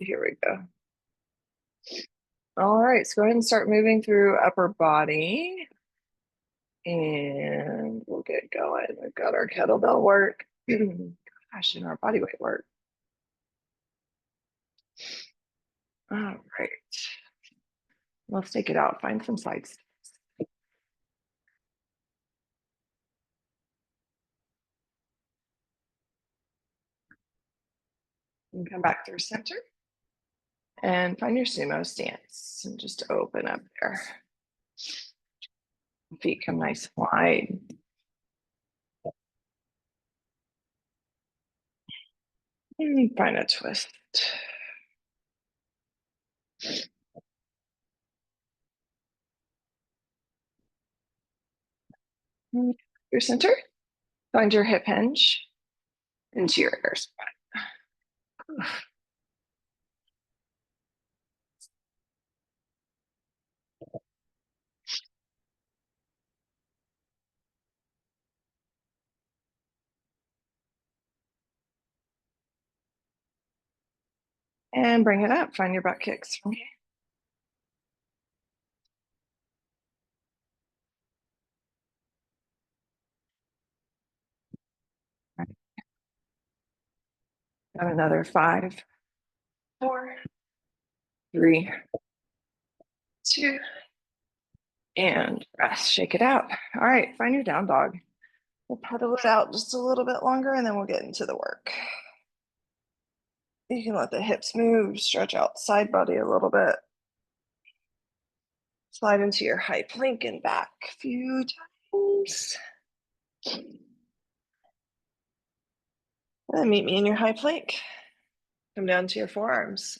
Here we go. All right, so go ahead and start moving through upper body. And we'll get going. We've got our kettlebell work. Gosh, and our body weight work. All right. Let's take it out. Find some sides. And come back through center. And find your sumo stance. And just open up there. Feet come nice and wide. And find a twist. Your center. Find your hip hinge into your air squat. And bring it up. Find your butt kicks from here. Got another 5, 4, 3, 2, and rest. Shake it out. All right, find your down dog. We'll pedal it out just a little bit longer and then we'll get into the work. You can let the hips move, stretch out side body a little bit. Slide into your high plank and back a few times. And then meet me in your high plank. Come down to your forearms.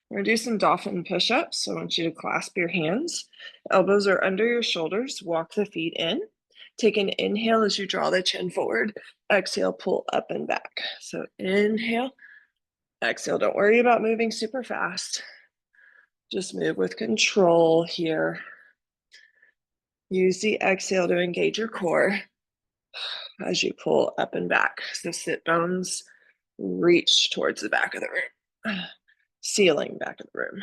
We're gonna do some dolphin push-ups. So I want you to clasp your hands. Elbows are under your shoulders. Walk the feet in. Take an inhale as you draw the chin forward. Exhale, pull up and back. So inhale, exhale. Don't worry about moving super fast. Just move with control here. Use the exhale to engage your core as you pull up and back. So sit bones reach towards the back of the room. Ceiling back of the room.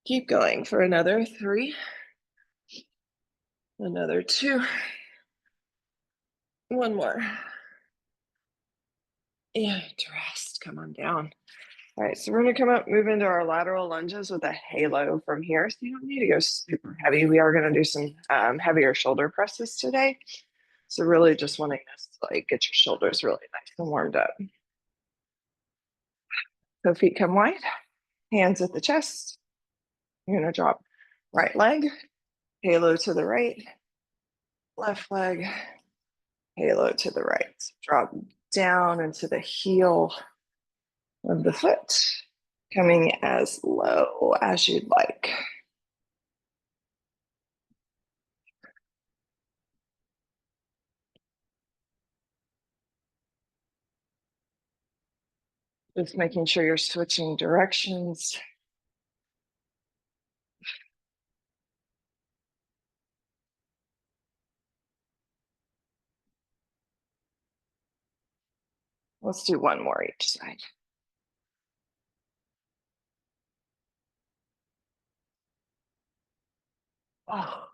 Keep going for another 3. Another 2. One more. And rest. Come on down. All right, so we're gonna come up, move into our lateral lunges with a halo from here. So you don't need to go super heavy. We are gonna do some heavier shoulder presses today. So really just wanting this to like get your shoulders really nice and warmed up. So feet come wide, hands at the chest. You're gonna drop right leg, halo to the right, left leg, halo to the right. So drop down into the heel of the foot, coming as low as you'd like. Just making sure you're switching directions. Let's do one more each side. Oh.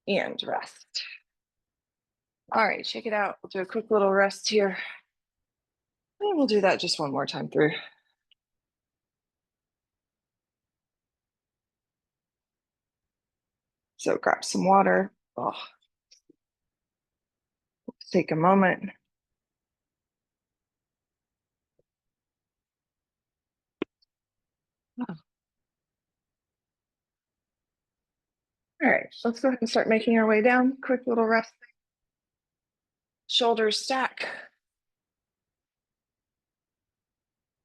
And rest. All right, check it out. We'll do a quick little rest here. And we'll do that just one more time through. So grab some water. Oh. Take a moment. Oh. All right, let's go ahead and start making our way down. Quick little rest. Shoulders stack.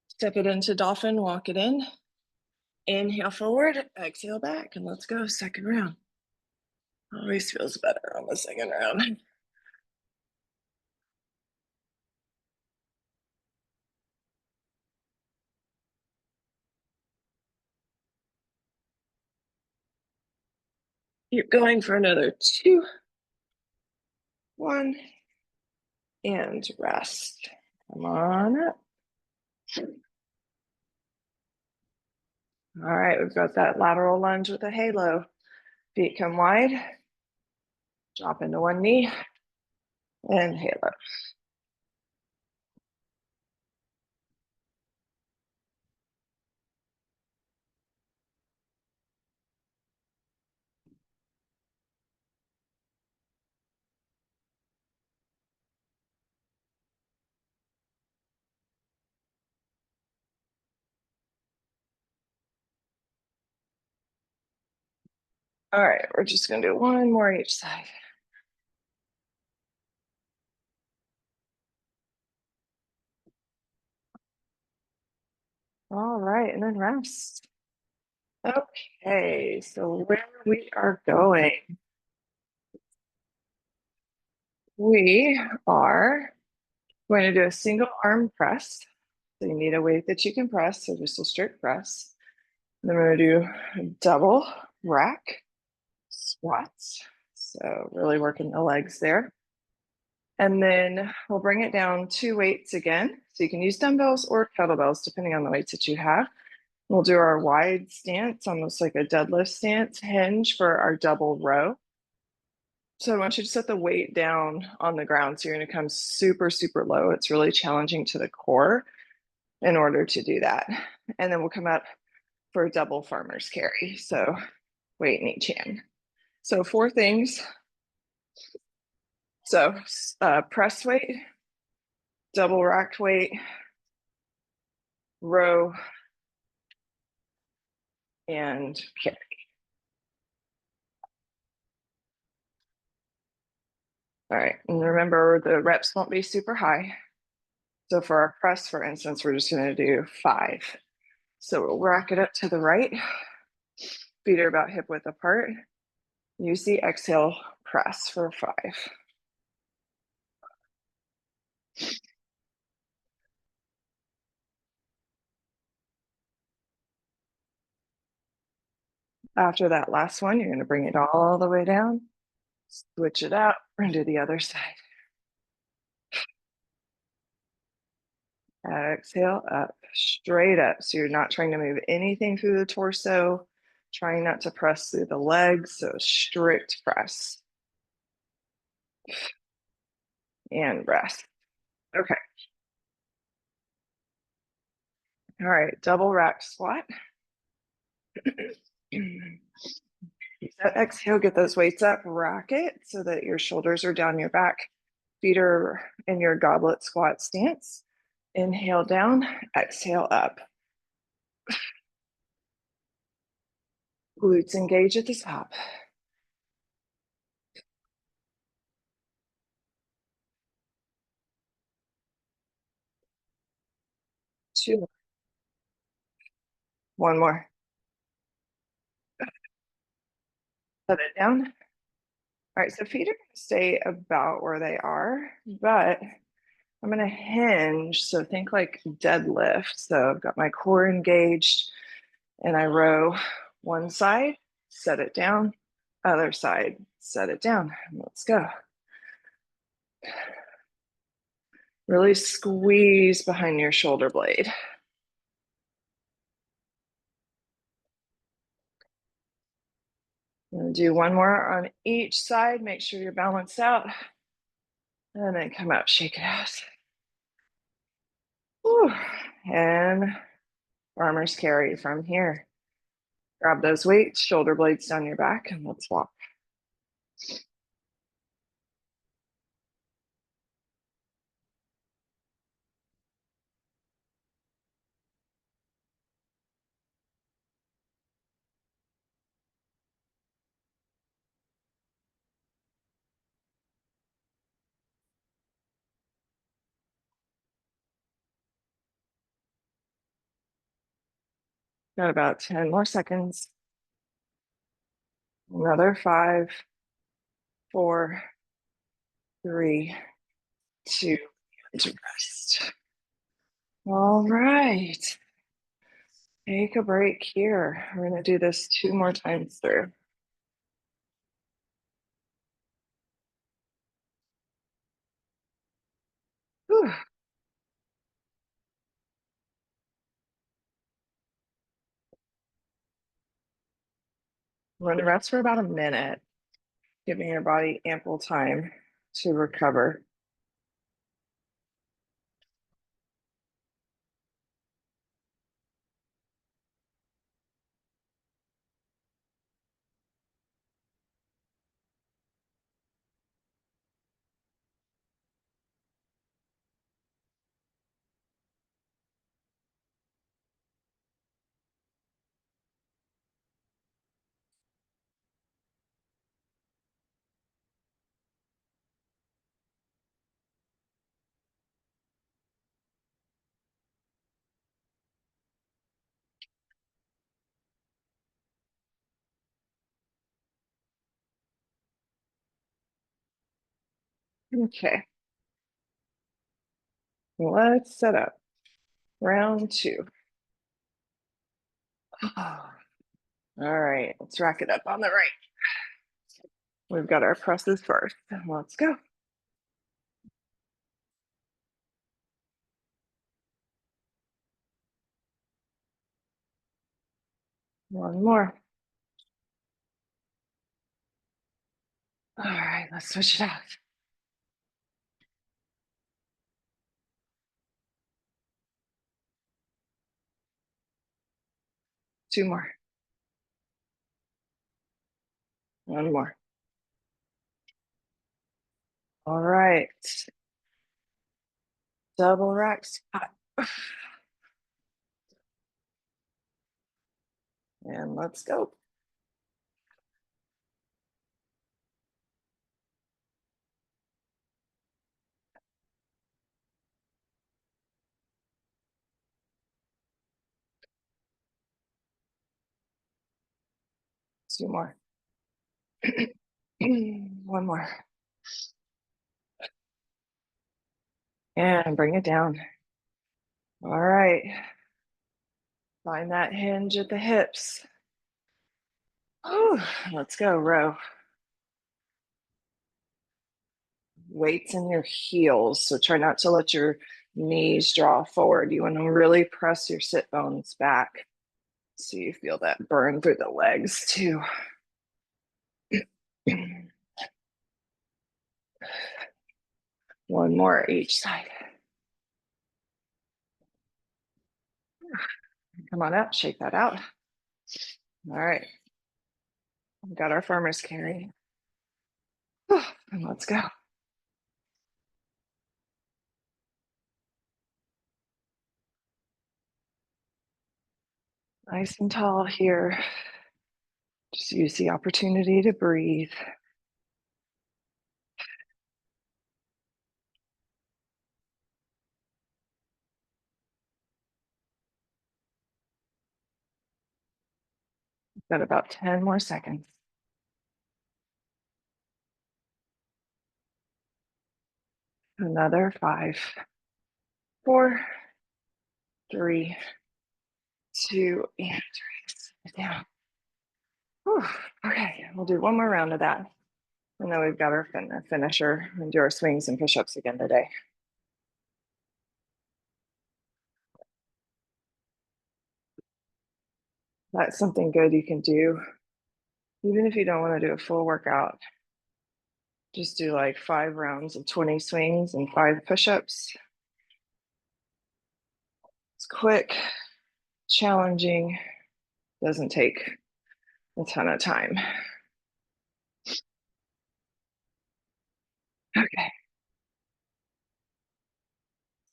Step it into dolphin, walk it in. Inhale forward, exhale back, and let's go. Second round. Always feels better on the second round. Keep going for another 2, 1, and rest. Come on up. All right, we've got that lateral lunge with a halo. Feet come wide, drop into one knee, and halo. All right, we're just gonna do one more each side. All right, and then rest. Okay, so where we are going, we are going to do a single arm press. So you need a weight that you can press, so just a strict press. Then we're gonna do a double rack squats. So really working the legs there. And then we'll bring it down 2 weights again. So you can use dumbbells or kettlebells, depending on the weights that you have. We'll do our wide stance, almost like a deadlift stance, hinge for our double row. So I want you to set the weight down on the ground. So you're going to come super, super low. It's really challenging to the core in order to do that. And then we'll come up for a double farmer's carry. So weight in each hand. So 4 things. So press weight, double racked weight, row, and carry. All right, and remember the reps won't be super high. So for our press, for instance, we're just gonna do 5. So we'll rack it up to the right, feet are about hip width apart. Use the exhale press for 5. After that last one, you're gonna bring it all the way down, switch it out, and do the other side. Exhale up, straight up. So you're not trying to move anything through the torso, trying not to press through the legs. So strict press and rest. Okay. All right. Double rack squat. Exhale, get those weights up, rack it so that your shoulders are down your back. Feet are in your goblet squat stance. Inhale down, exhale up. Glutes engage at the top. 2, 1 more. Set it down. All right, so feet are going to stay about where they are, but I'm going to hinge. So think like deadlift. So I've got my core engaged and I row one side, set it down, other side, set it down. Let's go. Really squeeze behind your shoulder blade. I'm going to do one more on each side. Make sure you're balanced out. And then come out, shake it out. Whew. And farmer's carry from here. Grab those weights, shoulder blades down your back, and let's walk. Got about 10 more seconds. Another 5, 4, 3, 2, and rest. All right. Take a break here. We're going to do this 2 more times through. Whew. We're going to rest for about a minute, giving your body ample time to recover. Okay, let's set up round two. All right, let's rack it up on the right. We've got our presses first. Let's go. One more. All right, let's switch it out. Two more. One more. All right. Double rack squat. And let's go. Two more. One more. And bring it down. All right. Find that hinge at the hips. Whew. Let's go, row. Weights in your heels. So try not to let your knees draw forward. You want to really press your sit bones back so you feel that burn through the legs too. One more each side. Come on up, shake that out. All right. We've got our farmer's carry. And let's go. Nice and tall here. Just use the opportunity to breathe. Got about 10 more seconds. Another 5, 4, 3, 2, and release down. Whew. Okay, we'll do one more round of that. And then we've got our finisher and do our swings and push-ups again today. That's something good you can do. Even if you don't want to do a full workout, just do like 5 rounds of 20 swings and 5 push-ups. It's quick, challenging, doesn't take a ton of time. Okay.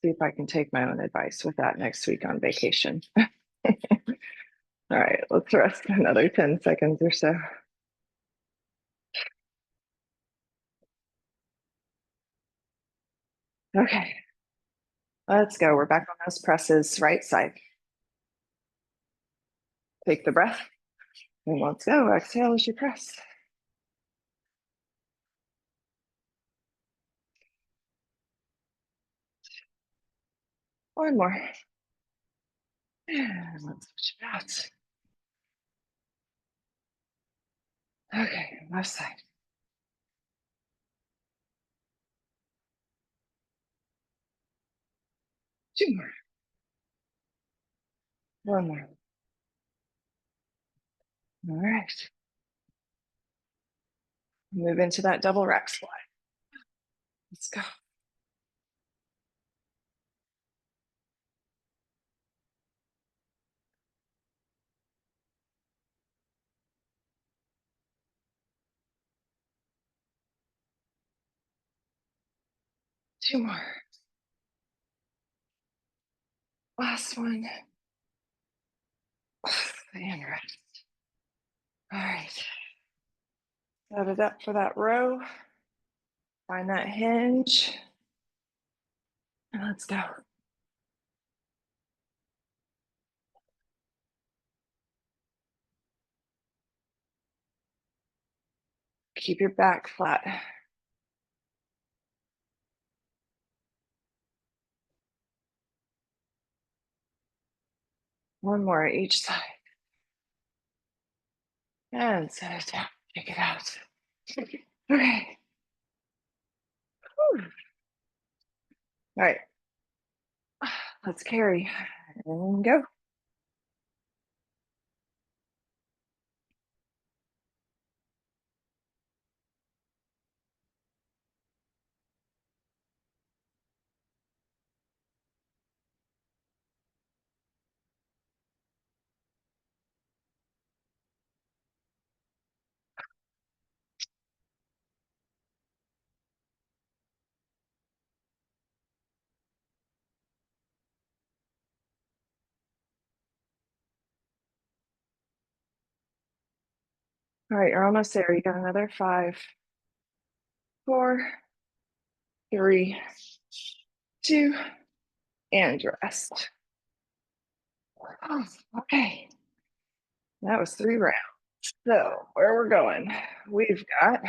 See if I can take my own advice with that next week on vacation. All right, let's rest another 10 seconds or so. Okay, let's go. We're back on those presses, right side. Take the breath and let's go. Exhale as you press. One more. And let's switch it out. Okay, left side. Two more. One more. All right. Move into that double rack squat. Let's go. Two more. Last one. And rest. All right. Set it up for that row. Find that hinge. And let's go. Keep your back flat. One more each side. And set it down. Take it out. Okay. Whew. All right. Let's carry and go. All right, you're almost there. You got another 5, 4, 3, 2, and rest. Oh, okay. That was 3 rounds. So where we're going, we've got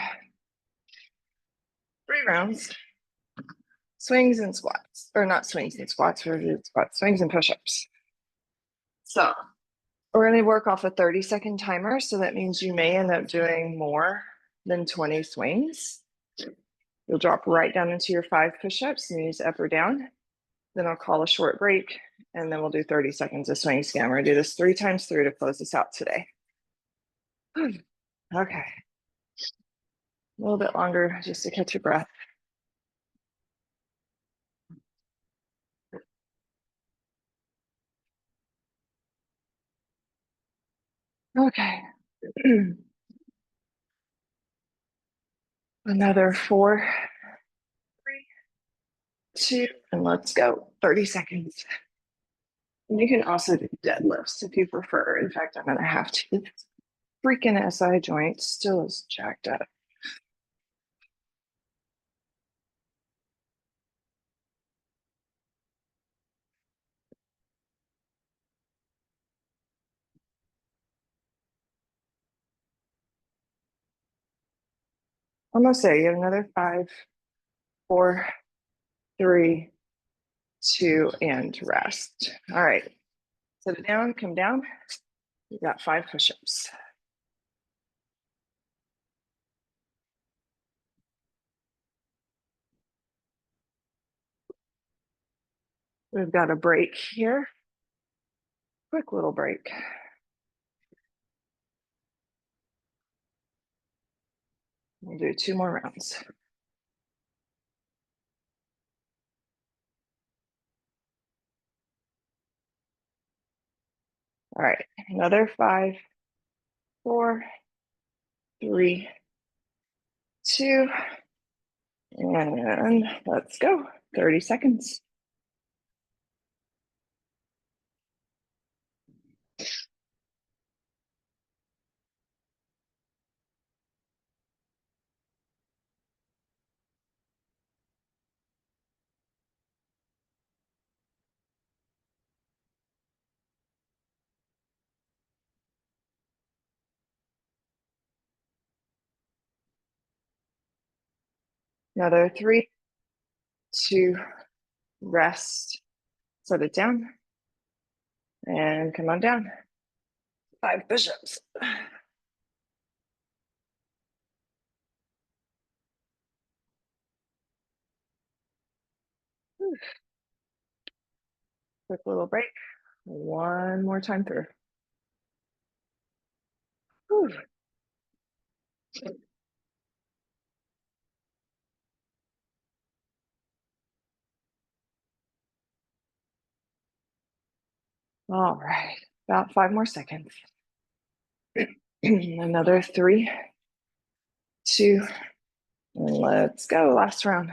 3 rounds, swings and squats, or not swings and squats, swings and push-ups. So we're going to work off a 30-second timer. So that means you may end up doing more than 20 swings. You'll drop right down into your 5 push-ups and use up or down. Then I'll call a short break and then we'll do 30 seconds of swings again. We're gonna do this 3 times through to close this out today. Okay. A little bit longer just to catch your breath. Okay. Another 4, 3, 2, and let's go. 30 seconds. And you can also do deadlifts if you prefer. In fact, I'm gonna have to. This freaking SI joint still is jacked up. Almost there. You have another 5, 4, 3, 2, and rest. All right. Set it down, come down. You got 5 push-ups. We've got a break here. Quick little break. We'll do 2 more rounds. All right, another 5, 4, 3, 2, and let's go. 30 seconds. Another 3, 2, rest. Set it down and come on down. 5 push-ups. Quick little break. One more time through. Whew. All right, about 5 more seconds. Another 3, 2, and let's go. Last round.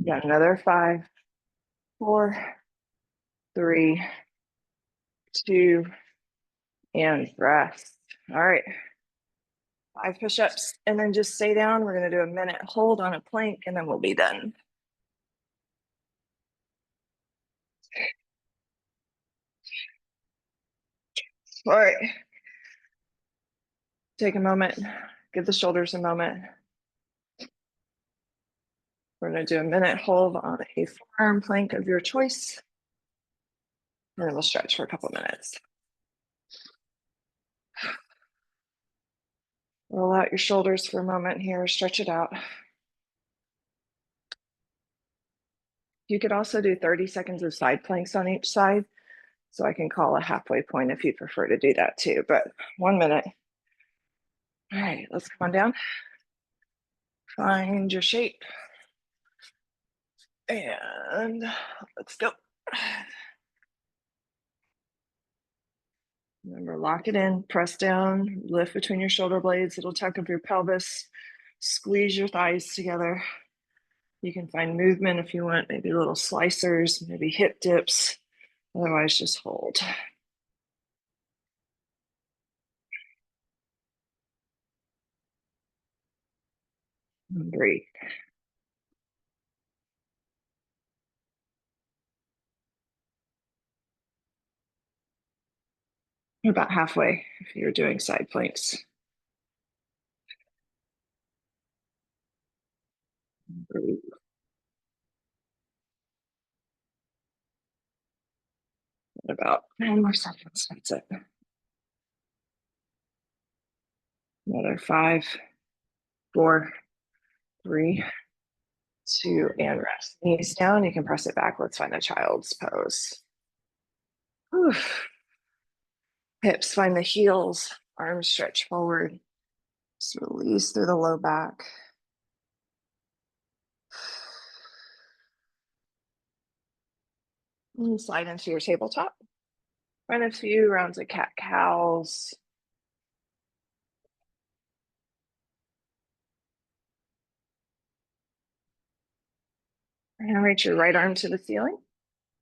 Got another 5, 4, 3, 2, and rest. All right. 5 push-ups, and then just stay down. We're gonna do a minute hold on a plank, and then we'll be done. All right. Take a moment, give the shoulders a moment. We're gonna do a minute hold on a forearm plank of your choice. And then we'll stretch for a couple minutes. Roll out your shoulders for a moment here, stretch it out. You could also do 30 seconds of side planks on each side. So I can call a halfway point if you'd prefer to do that too, but 1 minute. All right, let's come on down. Find your shape. And let's go. Remember, lock it in, press down, lift between your shoulder blades, little tuck of your pelvis, squeeze your thighs together. You can find movement if you want, maybe little slicers, maybe hip dips. Otherwise, just hold. And breathe. You're about halfway if you're doing side planks. Breathe. About 10 more seconds. That's it. Another 5, 4, 3, 2, and rest. Knees down. You can press it back. Let's find a child's pose. Whew. Hips find the heels. Arms stretch forward. Just release through the low back. And slide into your tabletop. Find a few rounds of cat cows. And reach your right arm to the ceiling.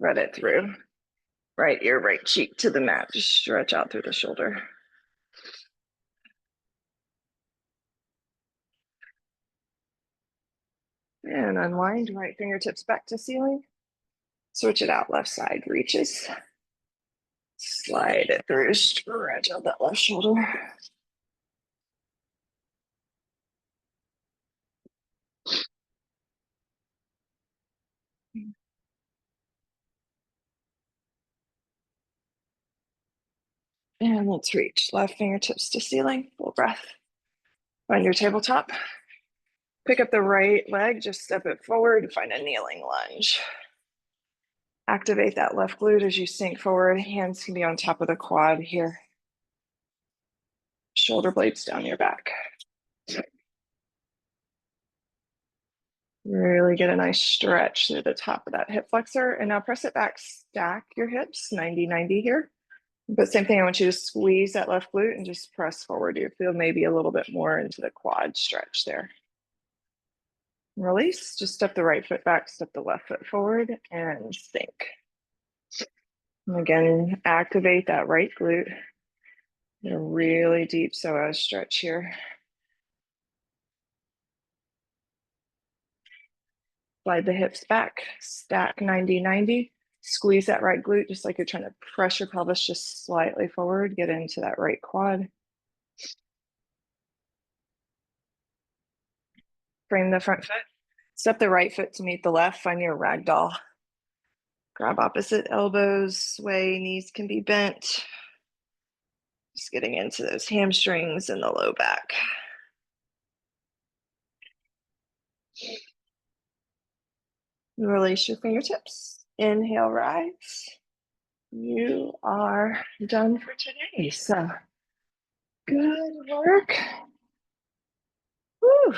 Thread it through. Right ear, right cheek to the mat. Just stretch out through the shoulder. And unwind, right fingertips back to ceiling. Switch it out, left side reaches. Slide it through, stretch out that left shoulder. And let's reach left fingertips to ceiling, full breath. Find your tabletop. Pick up the right leg, just step it forward, find a kneeling lunge. Activate that left glute as you sink forward. Hands can be on top of the quad here. Shoulder blades down your back. Really get a nice stretch through the top of that hip flexor. And now press it back, stack your hips, 90-90 here. But same thing, I want you to squeeze that left glute and just press forward. You feel maybe a little bit more into the quad stretch there. Release, just step the right foot back, step the left foot forward, and sink. And again, activate that right glute. Get a really deep psoas stretch here. Slide the hips back, stack 90-90. Squeeze that right glute just like you're trying to press your pelvis just slightly forward. Get into that right quad. Frame the front foot. Step the right foot to meet the left. Find your ragdoll. Grab opposite elbows, sway, knees can be bent. Just getting into those hamstrings and the low back. And release your fingertips. Inhale, rise. You are done for today. So good work. Whew.